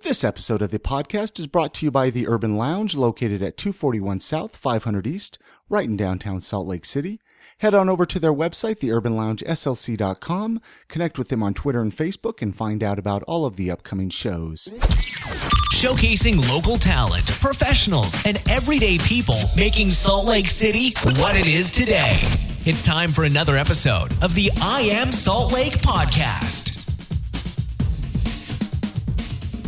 This episode of the podcast is brought to you by the Urban Lounge, located at 241 South, 500 East, right in downtown Salt Lake City. Head on over to their website, theurbanloungeslc.com, connect with them on Twitter and Facebook, and find out about all of the upcoming shows. Showcasing local talent, professionals, and everyday people, making Salt Lake City what it is today. It's time for another episode of the I Am Salt Lake podcast.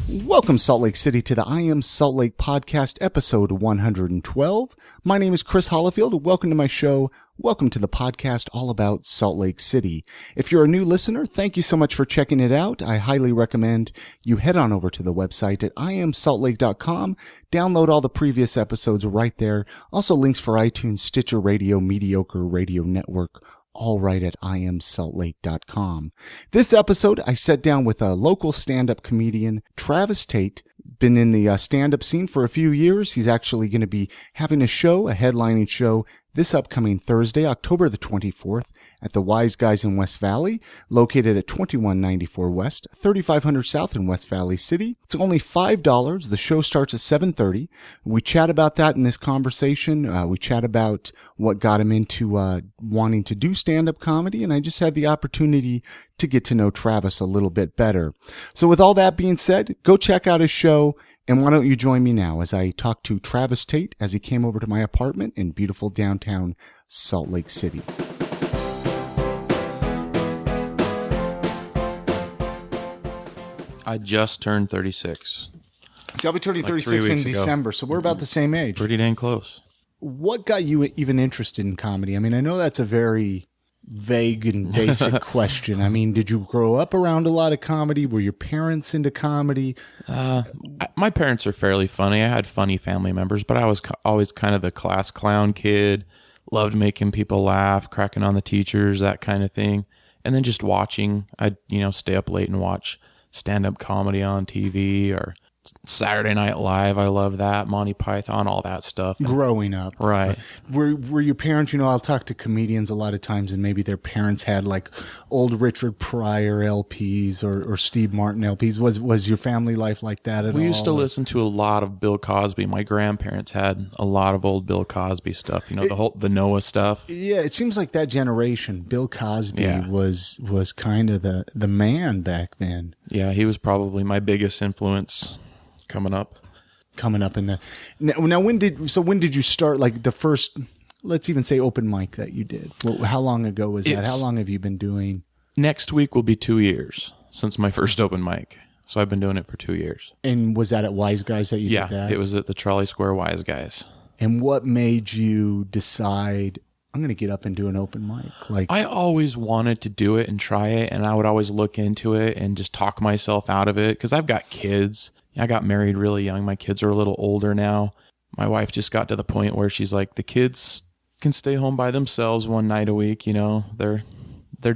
Welcome, Salt Lake City, to the I Am Salt Lake podcast, episode 112. My name is Chris Hollifield. Welcome to my show. Welcome to the podcast all about Salt Lake City. If you're a new listener, thank you so much for checking it out. I highly recommend you head on over to the website at iamsaltlake.com. Download all the previous episodes right there. Also links for iTunes, Stitcher Radio, Mediocre Radio Network, all right at iamsaltlake.com. This episode, I sat down with a local stand-up comedian, Travis Tate. Been in the stand-up scene for a few years. He's actually going to be having a show, a headlining show, this upcoming Thursday, October the 24th, at the Wiseguys in West Valley, located at 2194 West, 3500 South in West Valley City. It's only $5. The show starts at 7:30. We chat about that in this conversation. We chat about what got him into wanting to do stand-up comedy, and I just had the opportunity to get to know Travis a little bit better. So with all that being said, go check out his show. And why don't you join me now as I talk to Travis Tate as he came over to my apartment in beautiful downtown Salt Lake City. I just turned 36. See, I'll be turning 36 in December, so we're about the same age. Pretty dang close. What got you even interested in comedy? I mean, I know that's a very vague and basic question. I mean, did you grow up around a lot of comedy? Were your parents into comedy? My parents are fairly funny. I had funny family members, but I was always kind of the class clown kid. Loved making people laugh, cracking on the teachers, that kind of thing. And then just watching. I'd, stay up late and watch stand-up comedy on TV or Saturday Night Live. I love that. Monty Python, all that stuff. Growing up. Right. Were your parents, I'll talk to comedians a lot of times and maybe their parents had like old Richard Pryor LPs or Steve Martin LPs. Was your family life like that at all? We used to listen to a lot of Bill Cosby. My grandparents had a lot of old Bill Cosby stuff, the Noah stuff. Yeah, it seems like that generation, Bill Cosby was kind of the man back then. Yeah, he was probably my biggest influence. Coming up in the now. When did you start? Like the first, let's even say open mic that you did. How long ago was that? How long have you been doing? Next week will be 2 years since my first open mic. So I've been doing it for 2 years. And was that at Wiseguys that you did that? Yeah, it was at the Trolley Square Wiseguys. And what made you decide, I'm going to get up and do an open mic? Like, I always wanted to do it and try it, and I would always look into it and just talk myself out of it because I've got kids. I got married really young. My kids are a little older now. My wife just got to the point where she's like, the kids can stay home by themselves one night a week. They're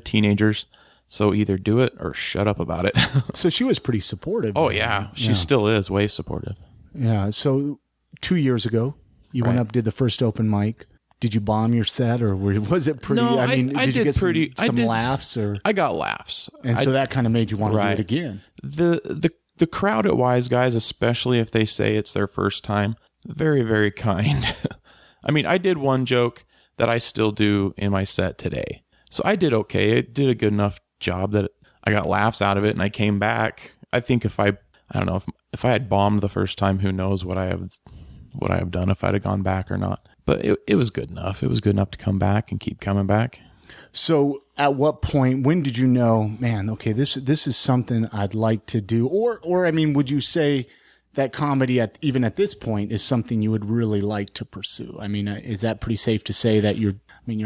teenagers. So either do it or shut up about it. So she was pretty supportive. Oh, yeah. She still is way supportive. Yeah. So 2 years ago, you went up, did the first open mic. Did you bomb your set or was it pretty? No, did you get some laughs? I got laughs. And so that kind of made you want to do it again. The crowd at Wiseguys, especially if they say it's their first time, very, very kind. I mean, I did one joke that I still do in my set today. So I did okay. It did a good enough job that I got laughs out of it and I came back. I think if I had bombed the first time, who knows what I have done if I'd have gone back or not. But it was good enough. It was good enough to come back and keep coming back. So at what point, when did you know, man, okay, this is something I'd like to do? Or I mean, would you say that comedy even at this point is something you would really like to pursue? I mean, is that pretty safe to say that you're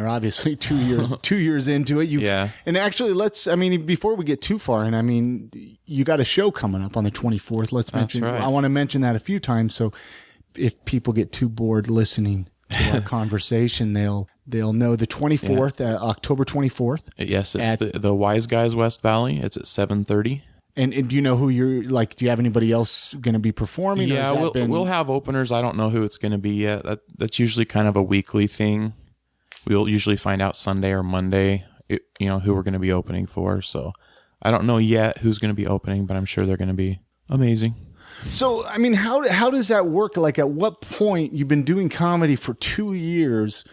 obviously 2 years into it. Yeah. And actually before we get too far, and you got a show coming up on the 24th. Let's mention, right. I want to mention that a few times. So if people get too bored listening to our conversation, they'll know the 24th, October 24th. Yes, it's the Wiseguys West Valley. It's at 7:30. And do you know who you're like? Do you have anybody else going to be performing? Yeah, we'll have openers. I don't know who it's going to be yet. That's usually kind of a weekly thing. We'll usually find out Sunday or Monday, who we're going to be opening for. So I don't know yet who's going to be opening, but I'm sure they're going to be amazing. So, I mean, how does that work? Like, at what point, you've been doing comedy for 2 years,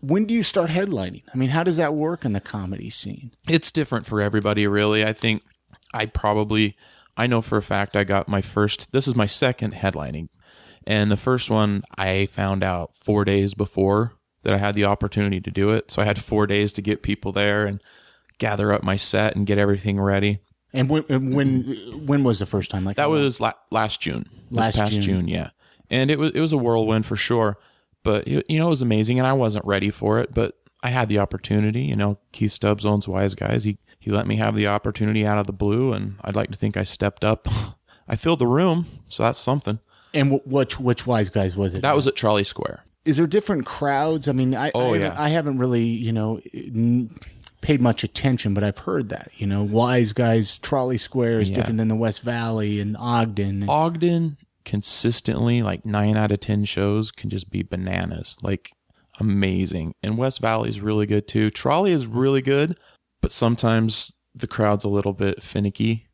when do you start headlining? I mean, how does that work in the comedy scene? It's different for everybody, really. I think I know for a fact I got this is my second headlining. And the first one I found out 4 days before that I had the opportunity to do it. So I had 4 days to get people there and gather up my set and get everything ready. And when was the first time? Like that was last June. This past June, yeah. And it was a whirlwind for sure. But it was amazing, and I wasn't ready for it. But I had the opportunity. Keith Stubbs owns Wiseguys. He let me have the opportunity out of the blue, and I'd like to think I stepped up. I filled the room, so that's something. And which Wiseguys was it? That was at Trolley Square. Is there different crowds? I mean, I haven't really paid much attention, but I've heard that, Wiseguys, Trolley Square is different than the West Valley and Ogden. Ogden consistently, like 9 out of 10 shows can just be bananas, like amazing. And West Valley is really good too. Trolley is really good, but sometimes the crowd's a little bit finicky.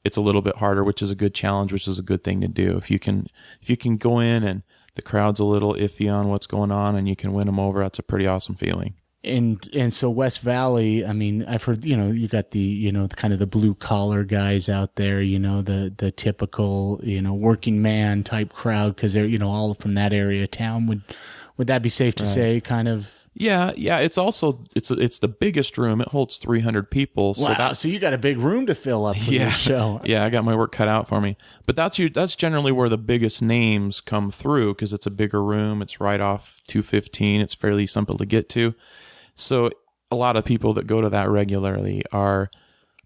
It's a little bit harder, which is a good challenge, which is a good thing to do. If you can go in and the crowd's a little iffy on what's going on and you can win them over, that's a pretty awesome feeling. And so West Valley, I mean, I've heard, you got the, kind of the blue collar guys out there, the typical, working man type crowd, because they're, all from that area of town. Would that be safe to say, kind of? Yeah. It's also, it's the biggest room. It holds 300 people. Wow. So you got a big room to fill up for this show. Yeah. I got my work cut out for me, but that's generally where the biggest names come through, because it's a bigger room. It's right off 215. It's fairly simple to get to. So a lot of people that go to that regularly are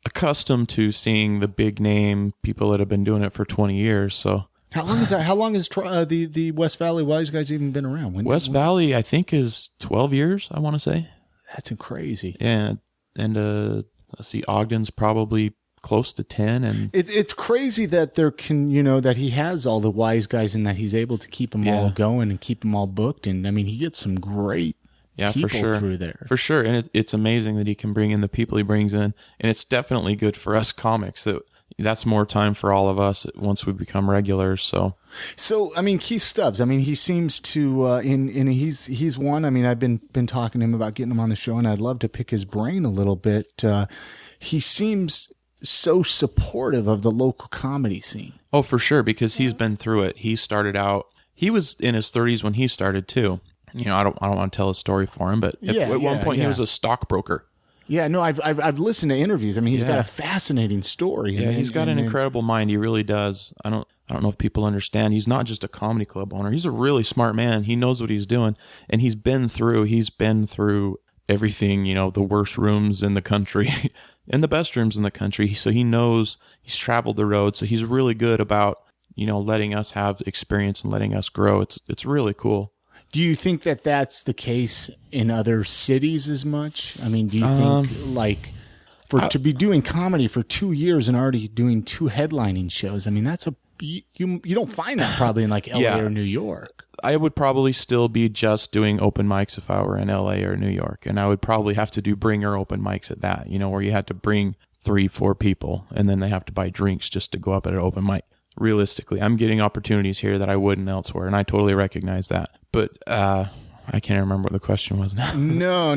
accustomed to seeing the big name people that have been doing it for 20 years. So how long is that? How long has the West Valley Wiseguys even been around? West Valley, I think, is 12 years, I want to say. That's crazy. Yeah. And let's see, Ogden's probably close to 10. And it's crazy that there can, that he has all the Wiseguys and that he's able to keep them all going and keep them all booked. And I mean, he gets some great people for sure. through there. For sure. And it's amazing that he can bring in the people he brings in. And it's definitely good for us comics. That's more time for all of us once we become regulars. So I mean, Keith Stubbs, I mean, he seems to, he's one, I mean, I've been talking to him about getting him on the show, and I'd love to pick his brain a little bit. He seems so supportive of the local comedy scene. Oh, for sure. Because he's been through it. He started out, he was in his 30s when he started too. I don't want to tell his story for him, but at one point he was a stockbroker. Yeah, no, I've listened to interviews. I mean, he's got a fascinating story. Yeah, he's got an incredible mind. He really does. I don't know if people understand. He's not just a comedy club owner. He's a really smart man. He knows what he's doing, and he's been through everything. The worst rooms in the country, and the best rooms in the country. So he knows. He's traveled the road. So he's really good about letting us have experience and letting us grow. It's really cool. Do you think that that's the case in other cities as much? I mean, do you think to be doing comedy for 2 years and already doing 2 headlining shows? I mean, that's you don't find that probably in like LA or New York. I would probably still be just doing open mics if I were in LA or New York, and I would probably have to do bringer open mics at that. Where you had to bring 3-4 people, and then they have to buy drinks just to go up at an open mic. Realistically, I'm getting opportunities here that I wouldn't elsewhere, and I totally recognize that. But I can't remember what the question was now. No.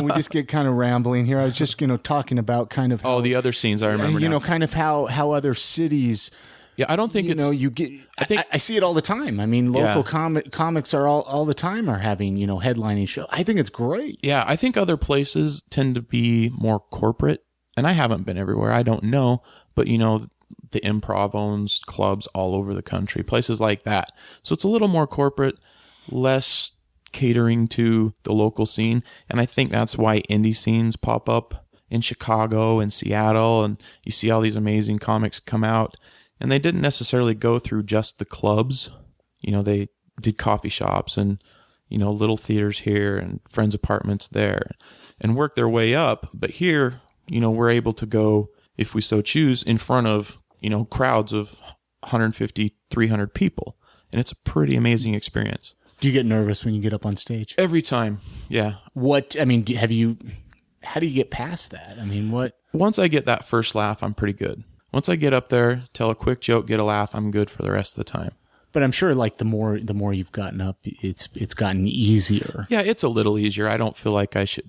We just get kind of rambling here. I was just, talking about kind of the other scenes I remember now. Kind of how other cities. Yeah, I don't think you get. I see it all the time. I mean, local comics are all the time are having headlining shows. I think it's great. Yeah, I think other places tend to be more corporate, and I haven't been everywhere. I don't know, but the Improv owns clubs all over the country, places like that. So it's a little more corporate, less catering to the local scene. And I think that's why indie scenes pop up in Chicago and Seattle. And you see all these amazing comics come out. And they didn't necessarily go through just the clubs. They did coffee shops and, little theaters here and friends' apartments there and work their way up. But here, we're able to go, if we so choose, in front of crowds of 150, 300 people. And it's a pretty amazing experience. Do you get nervous when you get up on stage? Every time. Yeah. How do you get past that? I mean, what? Once I get that first laugh, I'm pretty good. Once I get up there, tell a quick joke, get a laugh, I'm good for the rest of the time. But I'm sure like the more you've gotten up, it's gotten easier. Yeah, it's a little easier. I don't feel like I should,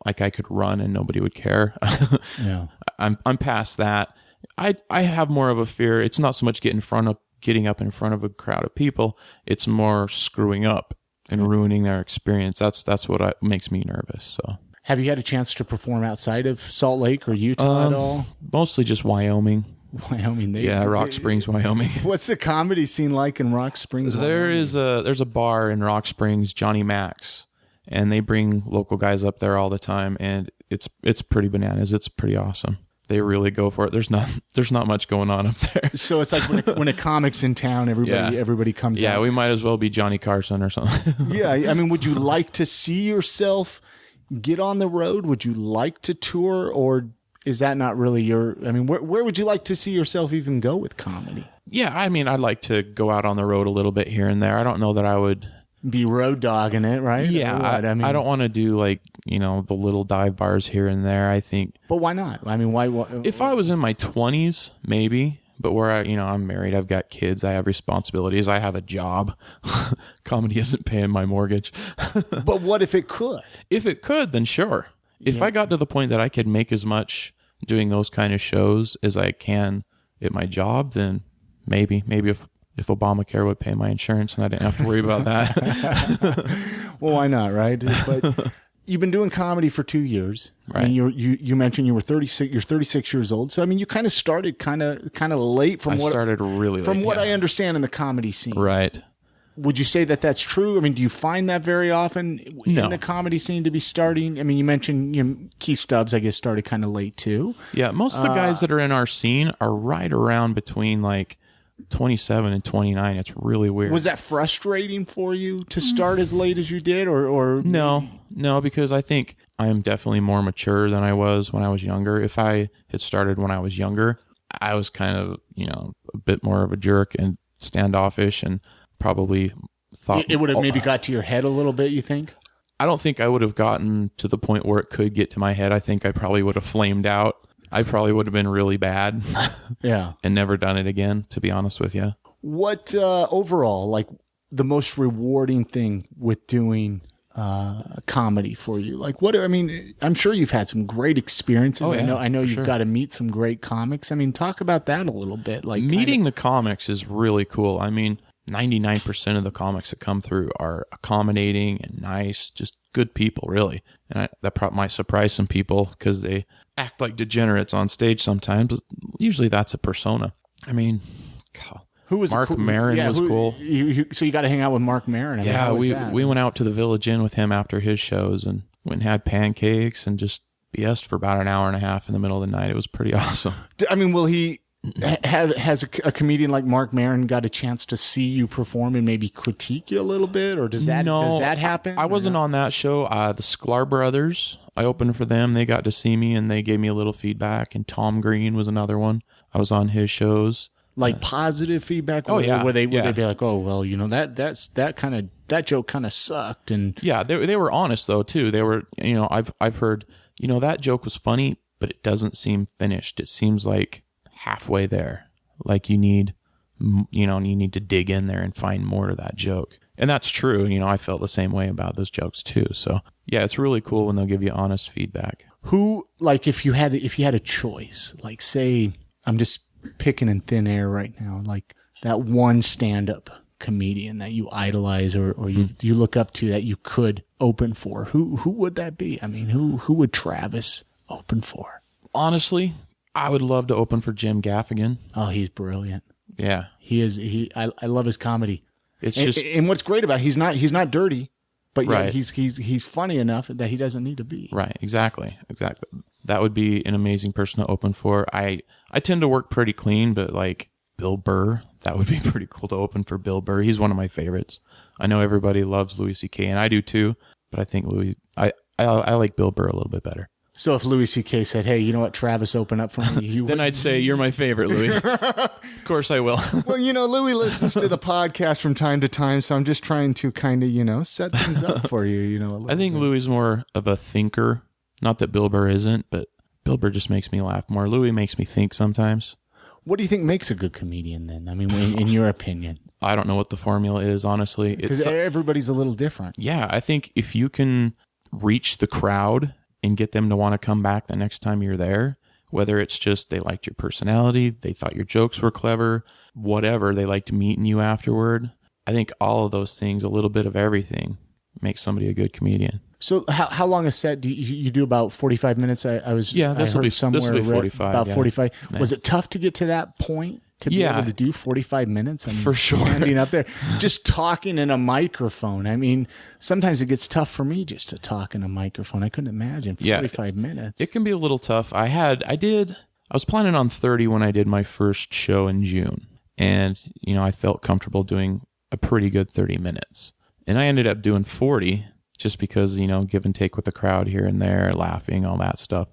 like I could run and nobody would care. Yeah. I'm past that. I have more of a fear. It's not so much getting up in front of a crowd of people. It's more screwing up and ruining their experience. That's what makes me nervous. So, have you had a chance to perform outside of Salt Lake or Utah at all? Mostly just Wyoming. Rock Springs, Wyoming. What's the comedy scene like in Rock Springs, Wyoming? There's a bar in Rock Springs, Johnny Mac's, and they bring local guys up there all the time, and it's pretty bananas. It's pretty awesome. They really go for it. There's not much going on up there. So it's like when a comic's in town, everybody comes out. Yeah, we might as well be Johnny Carson or something. Yeah, I mean, would you like to see yourself get on the road? Would you like to tour, or is that not really where would you like to see yourself even go with comedy? Yeah, I mean, I'd like to go out on the road a little bit here and there. I don't know that I would be road dogging it, right? Yeah, I don't want to do like, the little dive bars here and there, I think. But why not? I mean, why? If I was in my 20s, maybe. But where I'm married, I've got kids, I have responsibilities, I have a job. Comedy isn't paying my mortgage. But what if it could? If it could, then sure. If I got to the point that I could make as much doing those kind of shows as I can at my job, then maybe if Obamacare would pay my insurance and I didn't have to worry about that. Well, why not, right? But you've been doing comedy for 2 years. Right. I mean, you mentioned you were 36. You're 36 years old. So I mean, you kind of started kind of late from what I understand in the comedy scene. Right. Would you say that that's true? I mean, do you find that very often in the comedy scene to be starting? I mean, you mentioned Keith Stubbs, I guess, started kind of late too. Yeah, most of the guys that are in our scene are right around between like 27 and 29. It's really weird. Was that frustrating for you to start as late as you did, or no, because I think I am definitely more mature than I was when I was younger. If I had started when I was younger, I was kind of a bit more of a jerk and standoffish, and probably thought it would have maybe got to your head a little bit. You think? I don't think I would have gotten to the point where it could get to my head. I think I probably would have flamed out. I probably would have been really bad. Yeah. And never done it again, to be honest with you. What overall, like the most rewarding thing with doing comedy for you? Like I'm sure you've had some great experiences. Oh, yeah, I know you've got to meet some great comics. I mean, talk about that a little bit. Like meeting the comics is really cool. I mean, 99% of the comics that come through are accommodating and nice, just good people, really. And that might surprise some people because they act like degenerates on stage sometimes. Usually that's a persona. I mean, who was Mark Maron was cool. So you got to hang out with Mark Maron. We went out to the Village Inn with him after his shows and went and had pancakes and just BS'd for about an hour and a half in the middle of the night. It was pretty awesome. I mean, will he... Has a comedian like Mark Maron got a chance to see you perform and maybe critique you a little bit, or does that happen? I wasn't on that show. The Sklar Brothers, I opened for them. They got to see me and they gave me a little feedback. And Tom Green was another one. I was on his shows. Like positive feedback. Oh yeah, where they'd be like, oh well, that joke kind of sucked. And yeah, they were honest though too. They were, I've heard, that joke was funny, but it doesn't seem finished. It seems like halfway there, like you need to dig in there and find more to that joke. And that's true. I felt the same way about those jokes too. So yeah, it's really cool when they'll give you honest feedback. Who, like, if you had a choice, like say, I'm just picking in thin air right now, like that one stand-up comedian that you idolize or you look up to that you could open for, who would that be? I mean, who would Travis open for? Honestly, I would love to open for Jim Gaffigan. Oh, he's brilliant. Yeah. He is. I love his comedy. It's and what's great about it, he's not dirty, but yeah, right. he's funny enough that he doesn't need to be. Right. Exactly. That would be an amazing person to open for. I tend to work pretty clean, but like Bill Burr, that would be pretty cool to open for Bill Burr. He's one of my favorites. I know everybody loves Louis C.K. and I do too, but I think I like Bill Burr a little bit better. So if Louis C.K. said, hey, you know what, Travis, open up for me. Then I'd say, you're my favorite, Louis. Of course I will. Well, Louis listens to the podcast from time to time, so I'm just trying to kind of, set things up for you, I think Louis is more of a thinker. Not that Bill Burr isn't, but Bill Burr just makes me laugh more. Louis makes me think sometimes. What do you think makes a good comedian then? I mean, in your opinion? I don't know what the formula is, honestly. Because everybody's a little different. Yeah, I think if you can reach the crowd and get them to want to come back the next time you're there, whether it's just they liked your personality, they thought your jokes were clever, whatever, they liked meeting you afterward. I think all of those things, a little bit of everything, makes somebody a good comedian. So how long a set do you do? About 45 minutes? This will be 45. About 45. Yeah. Was it tough to get to that point? To be able to do 45 minutes? I mean, for sure. Standing up there, just talking in a microphone. I mean, sometimes it gets tough for me just to talk in a microphone. I couldn't imagine 45 minutes. It can be a little tough. I was planning on 30 when I did my first show in June. And, I felt comfortable doing a pretty good 30 minutes. And I ended up doing 40 just because, give and take with the crowd here and there, laughing, all that stuff.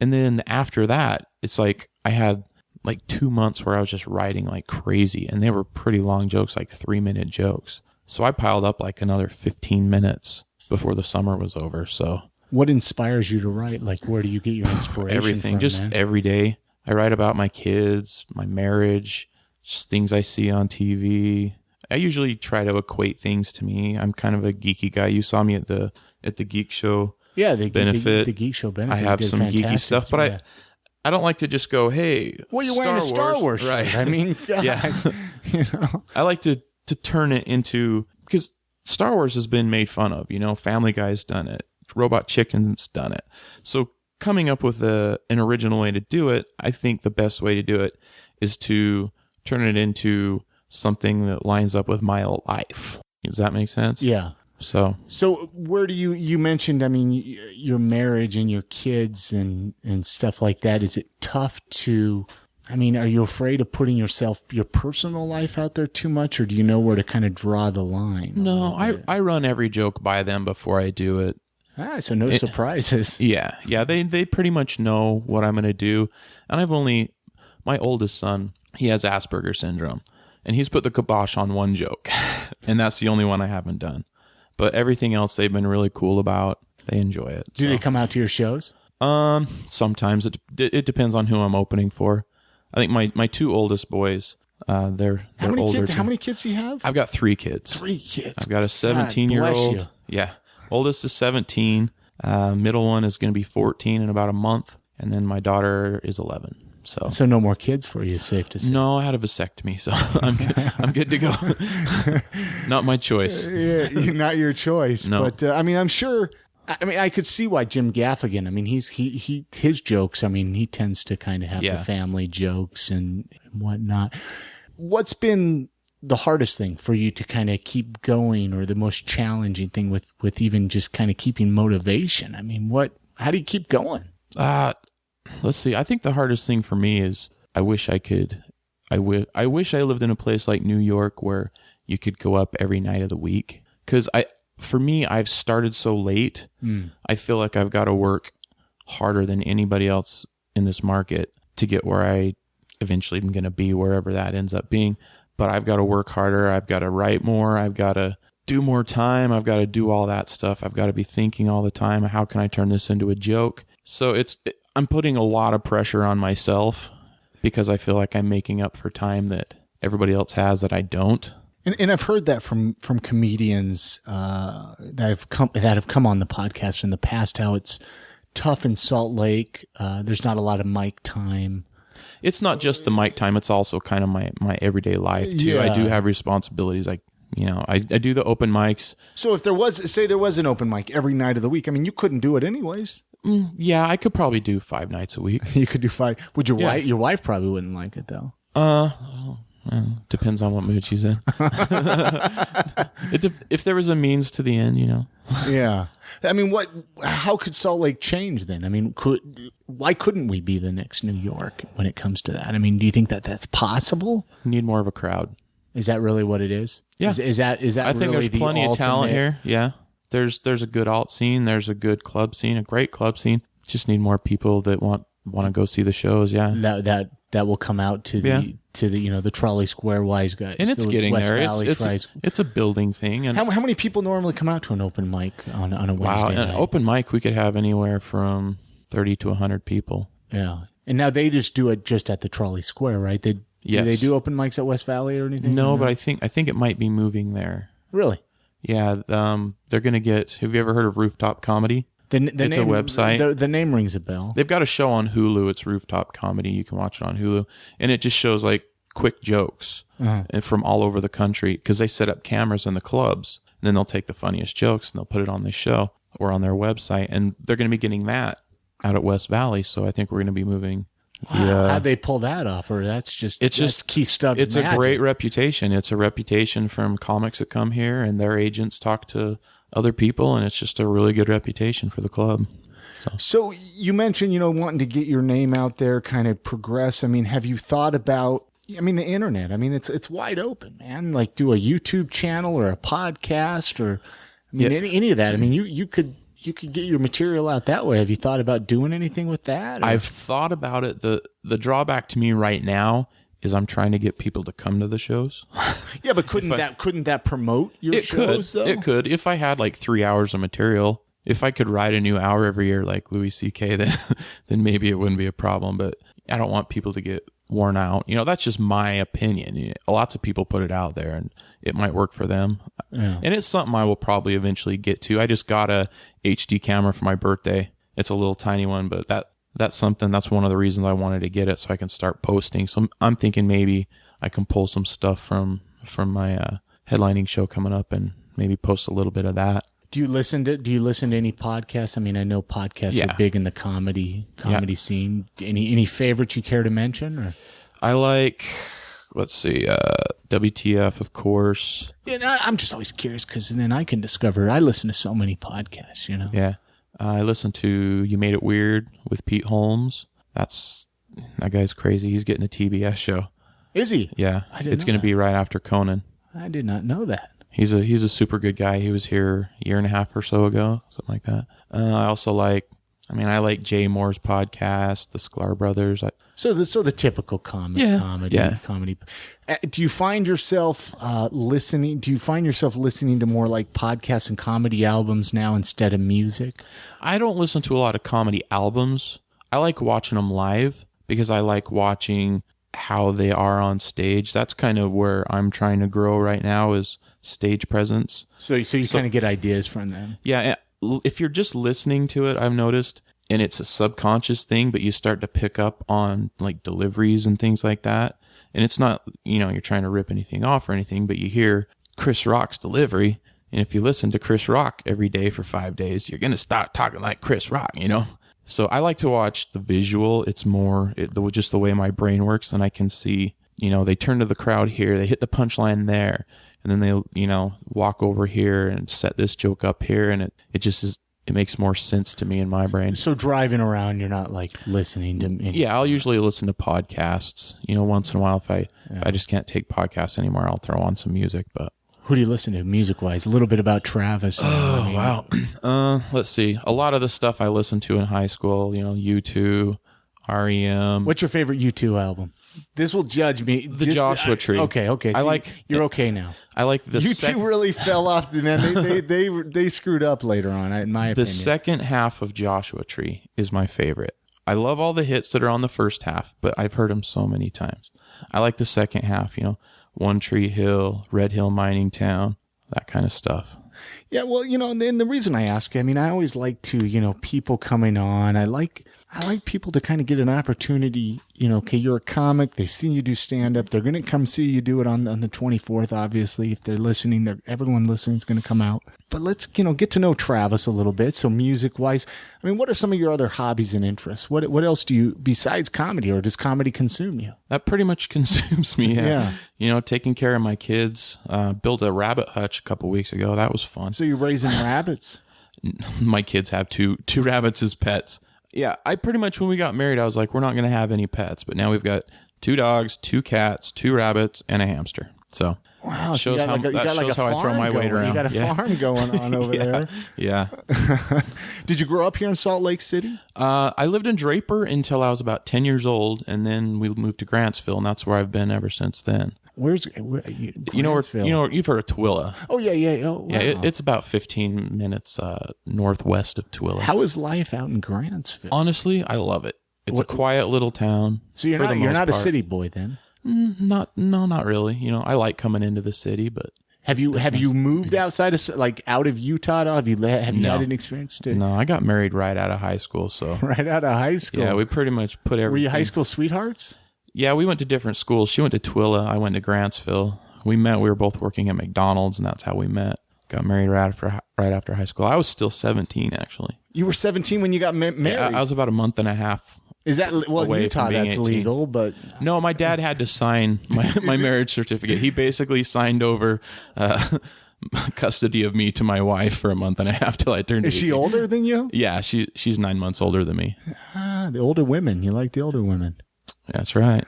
And then after that, it's like I had like 2 months where I was just writing like crazy, and they were pretty long jokes, like 3-minute jokes. So I piled up like another 15 minutes before the summer was over. So what inspires you to write? Like, where do you get your inspiration everything from, just man? Every day I write about my kids, my marriage, just things I see on TV. I usually try to equate things to me. I'm kind of a geeky guy. You saw me at the Geek Show benefit. The Geek Show benefit. I have some geeky stuff, but I don't like to just go, hey, well, you're wearing a Star Wars shirt. Right. I mean, gosh, yeah. I like to turn it into, because Star Wars has been made fun of, Family Guy's done it. Robot Chicken's done it. So coming up with an original way to do it, I think the best way to do it is to turn it into something that lines up with my life. Does that make sense? Yeah. So where do you mentioned, I mean, your marriage and your kids and stuff like that. Is it tough to, I mean, are you afraid of putting your personal life out there too much, or do you know where to kind of draw the line? No, I run every joke by them before I do it. So no surprises. Yeah. They pretty much know what I'm going to do. And my oldest son, he has Asperger's syndrome, and he's put the kibosh on one joke, and that's the only one I haven't done. But everything else they've been really cool about. They enjoy it. Do they come out to your shows? Sometimes it depends on who I'm opening for. I think my two oldest boys, they're older. How many kids do you have? I've got 3 kids. 3 kids. I've got a 17-year-old. Yeah. Oldest is 17. Middle one is going to be 14 in about a month. And then my daughter is 11. So no more kids for you, safe to say. No, I had a vasectomy, so I'm good to go. Not my choice. Yeah, not your choice. No. But I'm sure. I could see why Jim Gaffigan. I mean, his jokes. I mean, he tends to kind of have the family jokes and whatnot. What's been the hardest thing for you to kind of keep going, or the most challenging thing with even just kind of keeping motivation? I mean, how do you keep going? Let's see. I think the hardest thing for me is I wish I lived in a place like New York where you could go up every night of the week. Because for me, I've started so late. I feel like I've got to work harder than anybody else in this market to get where I eventually am going to be, wherever that ends up being. But I've got to work harder. I've got to write more. I've got to do more time. I've got to do all that stuff. I've got to be thinking all the time, how can I turn this into a joke? So I'm putting a lot of pressure on myself because I feel like I'm making up for time that everybody else has that I don't. And I've heard that from comedians that have come on the podcast in the past, how it's tough in Salt Lake. There's not a lot of mic time. It's not just the mic time. It's also kind of my everyday life too. Yeah. I do have responsibilities. I do the open mics. So if there was an open mic every night of the week, I mean, you couldn't do it anyways. Yeah, I could probably do 5 nights a week. You could do 5. Would your wife probably wouldn't like it though? Depends on what mood she's in. If there was a means to the end, Yeah. I mean, how could Salt Lake change then? I mean, why couldn't we be the next New York when it comes to that? I mean, do you think that that's possible? Need more of a crowd. Is that really what it is? Yeah. Is that I think really there's plenty of talent here. Yeah. There's a good alt scene. There's a good club scene, a great club scene. Just need more people that want to go see the shows. Yeah. That will come out to the Trolley Square Wiseguys. And it's getting West there. Valley It's a building thing. And how many people normally come out to an open mic on a Wednesday night? An open mic, we could have anywhere from 30 to 100 people. Yeah. And now they just do it just at the Trolley Square, right? Do they do open mics at West Valley or anything? No, but I think it might be moving there. Really? Yeah, they're going to get... Have you ever heard of Rooftop Comedy? It's a website. The name rings a bell. They've got a show on Hulu. It's Rooftop Comedy. You can watch it on Hulu. And it just shows like quick jokes from all over the country because they set up cameras in the clubs. And then they'll take the funniest jokes and they'll put it on the show or on their website. And they're going to be getting that out at West Valley. So I think we're going to be moving... How'd they pull that off? Or that's just Key Stubbs. It's magic. A great reputation. It's a reputation from comics that come here and their agents talk to other people, and it's just a really good reputation for the club. So you mentioned, wanting to get your name out there, kind of progress. I mean, have you thought about, the internet? I mean, it's wide open, man. Like do a YouTube channel or a podcast or, any of that. I mean, you could get your material out that way. Have you thought about doing anything with that? Or? I've thought about it. The drawback to me right now is I'm trying to get people to come to the shows. Yeah, but couldn't that promote your shows, though? It could. If I had like 3 hours of material, if I could write a new hour every year like Louis C.K., then maybe it wouldn't be a problem. But I don't want people to get worn out. That's just my opinion. Lots of people put it out there and it might work for them. Yeah. And it's something I will probably eventually get to. I just got a HD camera for my birthday. It's a little tiny one, but that's one of the reasons I wanted to get it so I can start posting. So I'm thinking maybe I can pull some stuff from my headlining show coming up and maybe post a little bit of that. Do you listen to any podcasts? I mean, I know podcasts are big in the comedy scene. Any favorites you care to mention? Or? I like, let's see, WTF, of course. Yeah, I'm just always curious because then I can discover. I listen to so many podcasts, Yeah. I listen to You Made It Weird with Pete Holmes. That guy's crazy. He's getting a TBS show. Is he? Yeah. It's going to be right after Conan. I did not know that. He's a super good guy. He was here a year and a half or so ago, something like that. I also I like Jay Moore's podcast, the Sklar Brothers. So the typical comedy. Do you find yourself listening? Do you find yourself listening to more like podcasts and comedy albums now instead of music? I don't listen to a lot of comedy albums. I like watching them live because I like watching how they are on stage. That's kind of where I'm trying to grow right now is stage presence. So you kind of get ideas from them. Yeah. If you're just listening to it, I've noticed, and it's a subconscious thing, but you start to pick up on like deliveries and things like that. And it's not, you're trying to rip anything off or anything, but you hear Chris Rock's delivery. And if you listen to Chris Rock every day for 5 days, you're going to start talking like Chris Rock, So I like to watch the visual. It's more just the way my brain works. And I can see, they turn to the crowd here, they hit the punchline there, and then they, walk over here and set this joke up here. And it just is, it makes more sense to me in my brain. So driving around, you're not like listening to me. Yeah, I'll usually listen to podcasts, once in a while. If I just can't take podcasts anymore, I'll throw on some music, but. Who do you listen to music-wise? A little bit about Travis. Wow. Let's see. A lot of the stuff I listened to in high school, U2, REM. What's your favorite U2 album? This will judge me. The Joshua Tree. Okay. So you're okay now. I like the U2 really fell off. Man, they screwed up later on, in my opinion. The second half of Joshua Tree is my favorite. I love all the hits that are on the first half, but I've heard them so many times. I like the second half, One Tree Hill, Red Hill Mining Town, that kind of stuff. Yeah, well, and the reason I ask, I always like to, people coming on. I like people to kind of get an opportunity, okay, you're a comic, they've seen you do stand-up, they're going to come see you do it on the 24th, obviously. If they're listening, everyone listening is going to come out. But let's, get to know Travis a little bit. So music-wise, what are some of your other hobbies and interests? What else do you, besides comedy, or does comedy consume you? That pretty much consumes me, yeah. Taking care of my kids. Built a rabbit hutch a couple weeks ago. That was fun. So you're raising rabbits? My kids have two rabbits as pets. Yeah, I pretty much, when we got married, I was like, we're not going to have any pets. But now we've got 2 dogs, 2 cats, 2 rabbits, and a hamster. So wow, shows how I throw my weight around. You got a farm going on over there. Yeah. Did you grow up here in Salt Lake City? I lived in Draper until I was about 10 years old, and then we moved to Grantsville, and that's where I've been ever since then. Where you've heard of Tooele. Oh yeah. Oh, wow. Yeah, it's about 15 minutes northwest of Tooele. How is life out in Grantsville? Honestly, I love it. It's a quiet little town. So you're not a city boy then? Not really. You know, I like coming into the city, but have you moved outside of out of Utah? Have you had an experience to? No, I got married right out of high school. So right out of high school. Yeah, we pretty much put everything. Were you high school sweethearts? Yeah, we went to different schools. She went to Twilla. I went to Grantsville. We met. We were both working at McDonald's, and that's how we met. Got married right after high school. I was still 17, actually. You were 17 when you got married? Yeah, I was about a month and a half. Is that, well, in Utah, that's 18. Legal, but... No, my dad had to sign my marriage certificate. He basically signed over custody of me to my wife for a month and a half till I turned 18. Is she older than you? Yeah, she's 9 months older than me. The older women. You like the older women. That's right.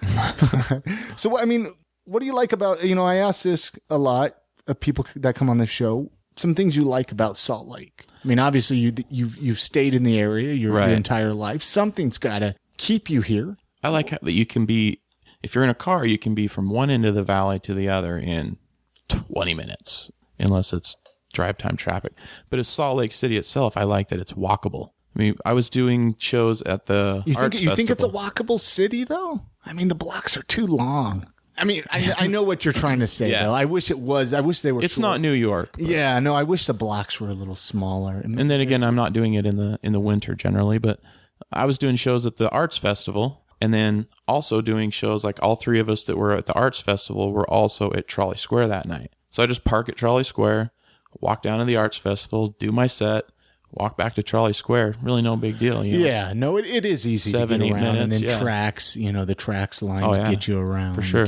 So, I mean, what do you like about... I ask this a lot of people that come on the show. Some things you like about Salt Lake. I mean, obviously you've stayed in the area your entire life. Something's got to keep you here. I like that you can be, if you're in a car, you can be from one end of the valley to the other in 20 minutes, unless it's drive time traffic. But as Salt Lake City itself, I like that it's walkable. I mean, I was doing shows at the Arts Festival. You think it's a walkable city, though? I mean, the blocks are too long. I mean, I know what you're trying to say, though. I wish it was. I wish they were. It's short. Not New York. But. Yeah, no, I wish the blocks were a little smaller. And then again, I'm not doing it in the winter generally, but I was doing shows at the Arts Festival, and then also doing shows like all three of us that were at the Arts Festival were also at Trolley Square that night. So I just park at Trolley Square, walk down to the Arts Festival, do my set, walk back to Trolley Square. Really no big deal. Yeah, no, it is easy 7, to get around. 8 minutes, and then tracks, the tracks lines get you around. For sure.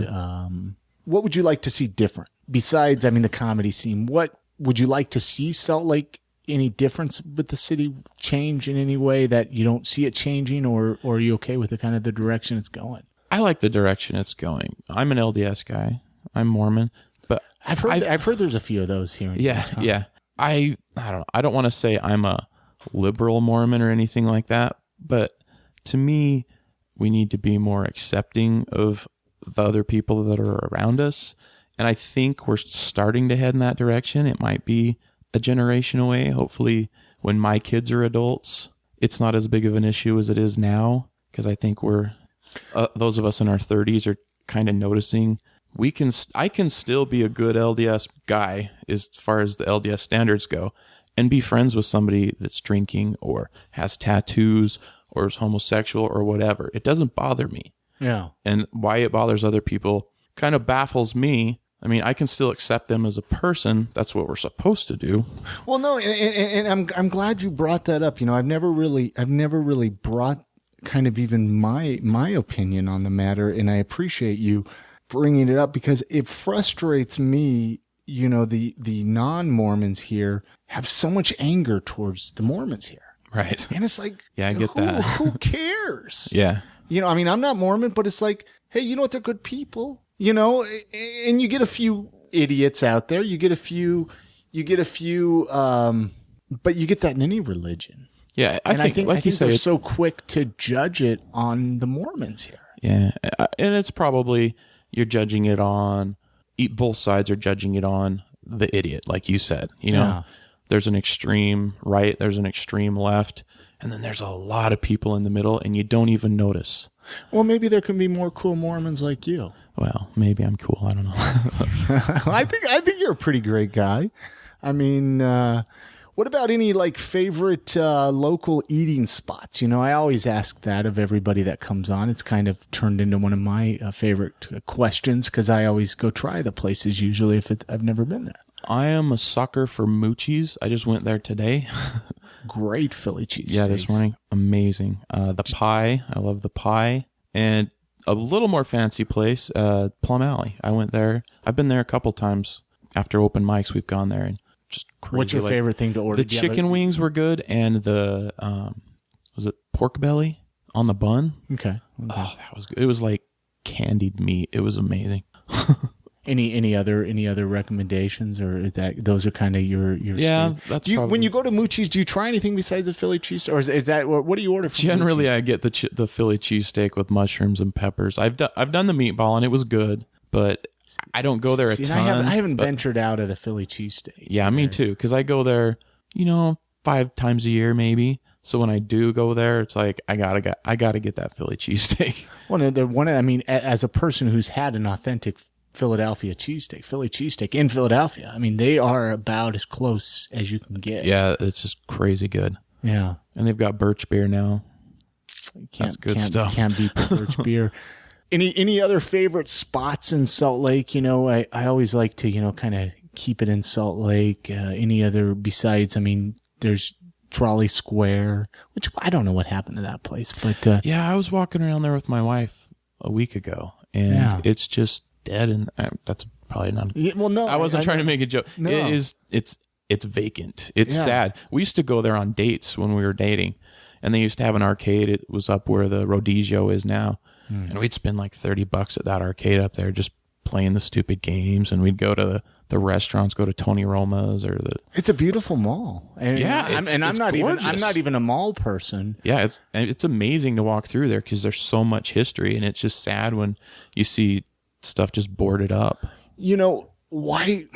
What would you like to see different? Besides, the comedy scene, what would you like to see Salt Lake, any difference with the city change in any way that you don't see it changing, or are you okay with the kind of the direction it's going? I like the direction it's going. I'm an LDS guy. I'm Mormon, but I've heard there's a few of those here in Utah. Yeah. I don't know. I don't want to say I'm a liberal Mormon or anything like that, but to me, we need to be more accepting of the other people that are around us. And I think we're starting to head in that direction. It might be a generation away. Hopefully, when my kids are adults, it's not as big of an issue as it is now, because I think we're those of us in our 30s are kind of noticing I can still be a good LDS guy as far as the LDS standards go and be friends with somebody that's drinking or has tattoos or is homosexual or whatever. It doesn't bother me. Yeah. And why it bothers other people kind of baffles me. I mean, I can still accept them as a person. That's what we're supposed to do. Well, no, and I'm glad you brought that up. I've never really brought kind of even my opinion on the matter, and I appreciate you bringing it up because it frustrates me. The non-Mormons here have so much anger towards the Mormons here. Right. And it's like, yeah, I get that. Who cares? Yeah. I'm not Mormon, but it's like, hey, you know what? They're good people, and you get a few idiots out there. You get a few, but you get that in any religion. Yeah. I think you say, they're so quick to judge it on the Mormons here. Yeah. And it's probably, you're judging it on, both sides are judging it on the idiot, like you said. There's an extreme right, there's an extreme left, and then there's a lot of people in the middle, and you don't even notice. Well, maybe there can be more cool Mormons like you. Well, maybe I'm cool. I don't know. I think you're a pretty great guy. What about any favorite local eating spots? I always ask that of everybody that comes on. It's kind of turned into one of my favorite questions because I always go try the places usually if I've never been there. I am a sucker for Moochie's. I just went there today. Great Philly cheese. Yeah, this morning. Amazing. The pie. I love the pie. And a little more fancy place, Plum Alley. I went there. I've been there a couple times. After open mics, we've gone there and just crazy. What's your favorite thing to order? The chicken wings were good, and the was it pork belly on the bun? Okay. Oh, that was good. It was like candied meat. It was amazing. Any other recommendations, or is those are kind of your yeah? That's when you go to Moochie's, do you try anything besides the Philly cheese, or is that what do you order? Generally, Moochie's? I get the Philly cheesesteak with mushrooms and peppers. I've done the meatball and it was good, but I don't go there a ton. I haven't ventured out of the Philly cheesesteak. Yeah, me too, because I go there, 5 times a year maybe. So when I do go there, it's like I gotta get that Philly cheesesteak. As a person who's had an authentic Philly cheesesteak in Philadelphia, I mean, they are about as close as you can get. Yeah, it's just crazy good. Yeah, and they've got birch beer now. That's good stuff. Can't beat the birch beer. Any other favorite spots in Salt Lake? I always like to kind of keep it in Salt Lake. Any other besides? I mean, there's Trolley Square, which I don't know what happened to that place, but yeah, I was walking around there with my wife a week ago, and it's just dead. And that's probably not. Yeah, well, no, I wasn't trying to make a joke. No. It's vacant. It's sad. We used to go there on dates when we were dating, and they used to have an arcade. It was up where the Rodizio is now, and we'd spend like $30 at that arcade up there just playing the stupid games, and we'd go to the restaurants, go to Tony Roma's or the. It's a beautiful mall, and I'm not even a mall person. Yeah, it's amazing to walk through there because there's so much history, and it's just sad when you see stuff just boarded up. Why?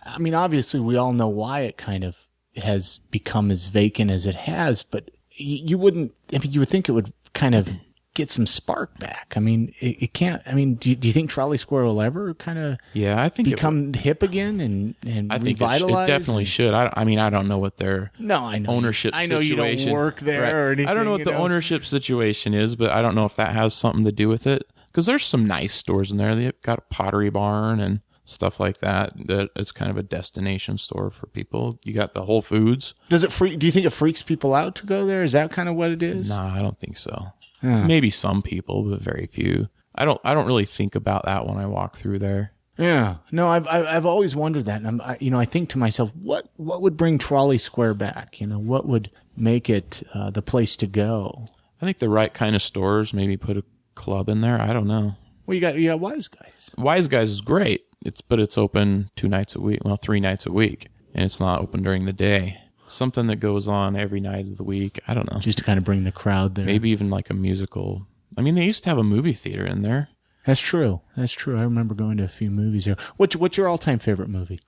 I mean, obviously, we all know why it kind of has become as vacant as it has, but you would think it would kind of get some spark back. I mean, it can't. I mean, do you think Trolley Square will ever kind of I think become hip again and I think revitalize? It definitely should. I mean, I don't know what their I know ownership I know situation. You don't work there or anything. I don't know what the ownership situation is, but I don't know if that has something to do with it. Because there's some nice stores in there. They've got a Pottery Barn and stuff like that. That it's kind of a destination store for people. You got the Whole Foods. Do you think it freaks people out to go there? Is that kind of what it is? Nah, I don't think so. Maybe some people, but very few. I don't really think about that when I walk through there. Yeah, no, I've always wondered that, and I think to myself, what would bring Trolley Square back? What would make it the place to go? I think the right kind of stores, maybe put a club in there. I don't know. Well, you got Wiseguys. Wiseguys is great. It's open 2 nights a week. Well, 3 nights a week, and it's not open during the day. Something that goes on every night of the week. I don't know. Just to kind of bring the crowd there. Maybe even like a musical. I mean, they used to have a movie theater in there. That's true. I remember going to a few movies here. What's your all-time favorite movie?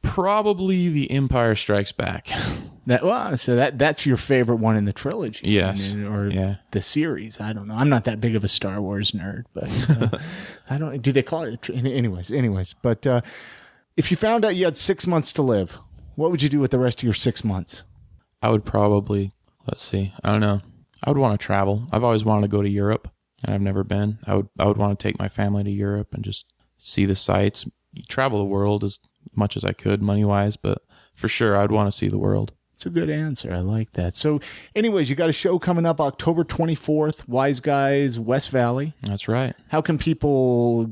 Probably The Empire Strikes Back. That's your favorite one in the trilogy. Yes. The series. I don't know. I'm not that big of a Star Wars nerd, but I don't. Do they call it? Anyways. But if you found out you had 6 months to live, what would you do with the rest of your 6 months? I would probably, I don't know. I would want to travel. I've always wanted to go to Europe, and I've never been. I would want to take my family to Europe and just see the sights, travel the world as much as I could money-wise, but for sure I'd want to see the world. It's a good answer. I like that. So anyways, you got a show coming up October 24th, Wiseguys, West Valley. That's right. How can people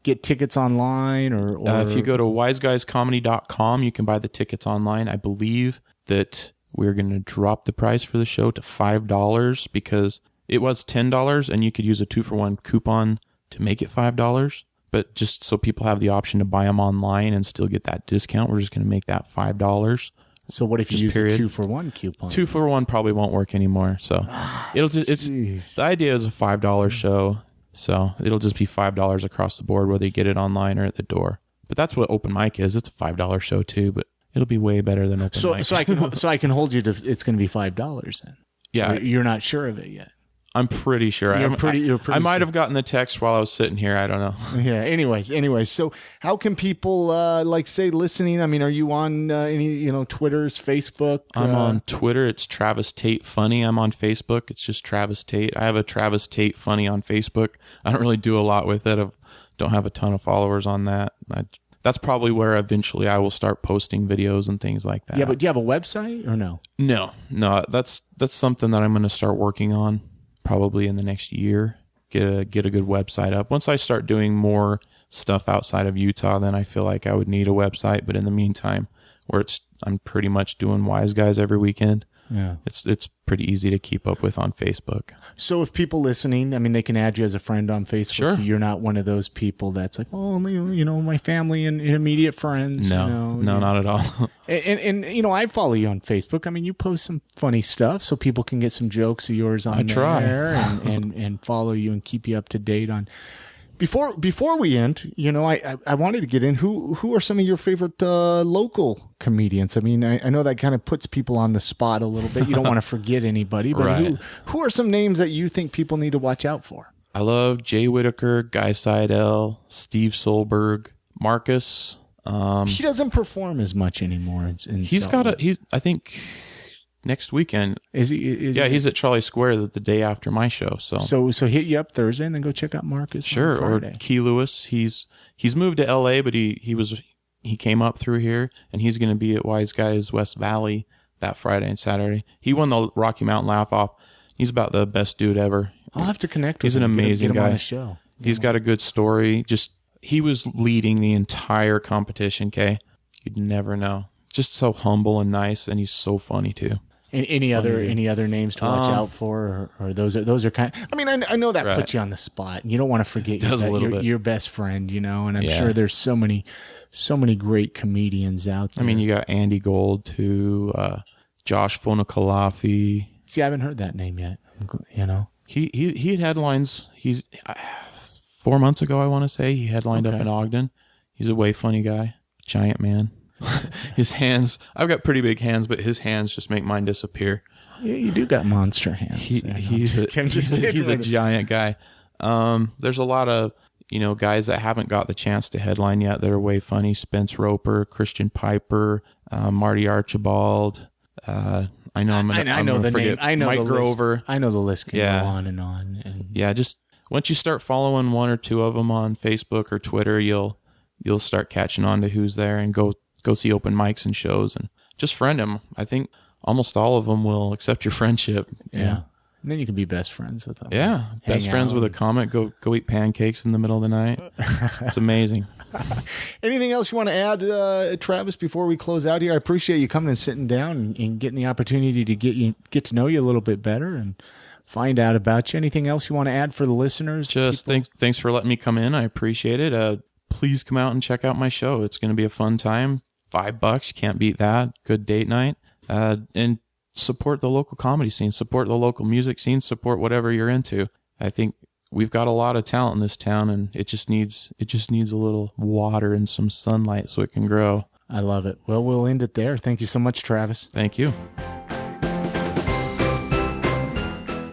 get tickets online or if you go to wiseguyscomedy.com, you can buy the tickets online. I believe that we're going to drop the price for the show to $5 because it was $10 and you could use a 2-for-1 coupon to make it $5. But just so people have the option to buy them online and still get that discount, we're just going to make that $5. So what if you use a 2-for-1 coupon? 2-for-1 probably won't work anymore. So the idea is a $5 show. So it'll just be $5 across the board, whether you get it online or at the door. But that's what open mic is. It's a $5 show too, but it'll be way better than open mic. So I can hold you to it's going to be $5 then. Yeah, you're not sure of it yet. I'm pretty sure. I might have gotten the text while I was sitting here. I don't know. Yeah. Anyways. So how can people, say listening? I mean, are you on any, Twitter's, Facebook? I'm on Twitter. It's Travis Tate Funny. I'm on Facebook. It's just Travis Tate. I have a Travis Tate Funny on Facebook. I don't really do a lot with it. I don't have a ton of followers on that. That's probably where eventually I will start posting videos and things like that. Yeah, but do you have a website or no? No. That's something that I'm going to start working on. Probably in the next year, get a good website up. Once I start doing more stuff outside of Utah, then I feel like I would need a website. But in the meantime, I'm pretty much doing Wiseguys every weekend. Yeah, it's pretty easy to keep up with on Facebook. So if people listening, I mean, they can add you as a friend on Facebook. Sure. You're not one of those people that's like, oh, my family and immediate friends. No, not at all. And I follow you on Facebook. I mean, you post some funny stuff so people can get some jokes of yours on there and follow you and keep you up to date on Before we end, I wanted to get in. Who are some of your favorite local comedians? I mean, I know that kind of puts people on the spot a little bit. You don't want to forget anybody, but Right. who are some names that you think people need to watch out for? I love Jay Whitaker, Guy Seidel, Steve Solberg, Marcus. He doesn't perform as much anymore. I think next weekend. Is he? He's at Trolley Square the day after my show. So hit you up Thursday and then go check out Marcus. Sure. On Or Friday. Key Lewis. He's moved to LA, but he came up through here, and he's going to be at Wiseguys West Valley that Friday and Saturday. He won the Rocky Mountain Laugh Off. He's about the best dude ever. I'll have to connect with He's him. an amazing get him guy. on the show. He's got a good story. He was leading the entire competition, Kay. You'd never know. Just so humble and nice, and he's so funny too. Any other names to watch out for, or those are kind of, I mean, I know that puts you on the spot. You don't want to forget your best friend, and I'm sure there's so many great comedians out there. I mean, you got Andy Gold too, Josh Fonakalafi. See, I haven't heard that name yet. He had headlines. He's 4 months ago, I want to say, he headlined up in Ogden. He's a way funny guy, giant man. His hands, I've got pretty big hands, but his hands just make mine disappear. Yeah, you do got monster hands. He's a giant guy. There's a lot of guys that haven't got the chance to headline yet that are way funny. Spence Roper, Christian Piper, Marty Archibald. I know the name. I know Mike Grover. List. I know the list can go on and on. And just once you start following one or two of them on Facebook or Twitter, you'll start catching on to who's there and go see open mics and shows and just friend them. I think almost all of them will accept your friendship. Yeah. And then you can be best friends with them. Yeah. Best friends with a comic. Go eat pancakes in the middle of the night. It's amazing. Anything else you want to add, Travis, before we close out here? I appreciate you coming and sitting down and getting the opportunity to get to know you a little bit better and find out about you. Anything else you want to add for the listeners? Just thanks for letting me come in. I appreciate it. Please come out and check out my show. It's going to be a fun time. $5, can't beat that. Good date night. And support the local comedy scene, support the local music scene, support whatever you're into. I think we've got a lot of talent in this town, and it just needs a little water and some sunlight so it can grow. I love it. Well, we'll end it there. Thank you so much, Travis. Thank you.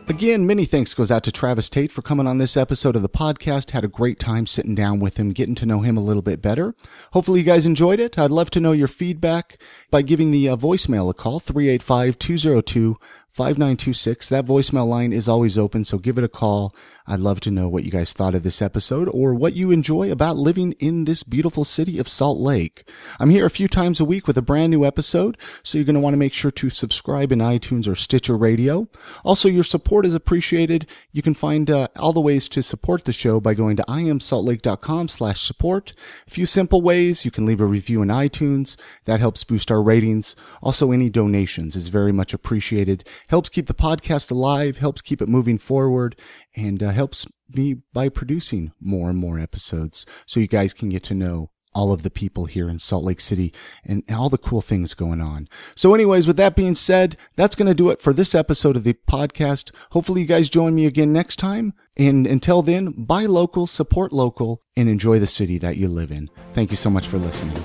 Again, many thanks goes out to Travis Tate for coming on this episode of the podcast. Had a great time sitting down with him, getting to know him a little bit better. Hopefully you guys enjoyed it. I'd love to know your feedback by giving the voicemail a call, 385-202-5926. That voicemail line is always open, so give it a call. I'd love to know what you guys thought of this episode or what you enjoy about living in this beautiful city of Salt Lake. I'm here a few times a week with a brand new episode, so you're going to want to make sure to subscribe in iTunes or Stitcher Radio. Also, your support is appreciated. You can find all the ways to support the show by going to iamsaltlake.com/support. A few simple ways. You can leave a review in iTunes. That helps boost our ratings. Also, any donations is very much appreciated. Helps keep the podcast alive, helps keep it moving forward, and helps me by producing more and more episodes so you guys can get to know all of the people here in Salt Lake City and all the cool things going on. So anyways, with that being said, that's going to do it for this episode of the podcast. Hopefully you guys join me again next time. And until then, buy local, support local, and enjoy the city that you live in. Thank you so much for listening.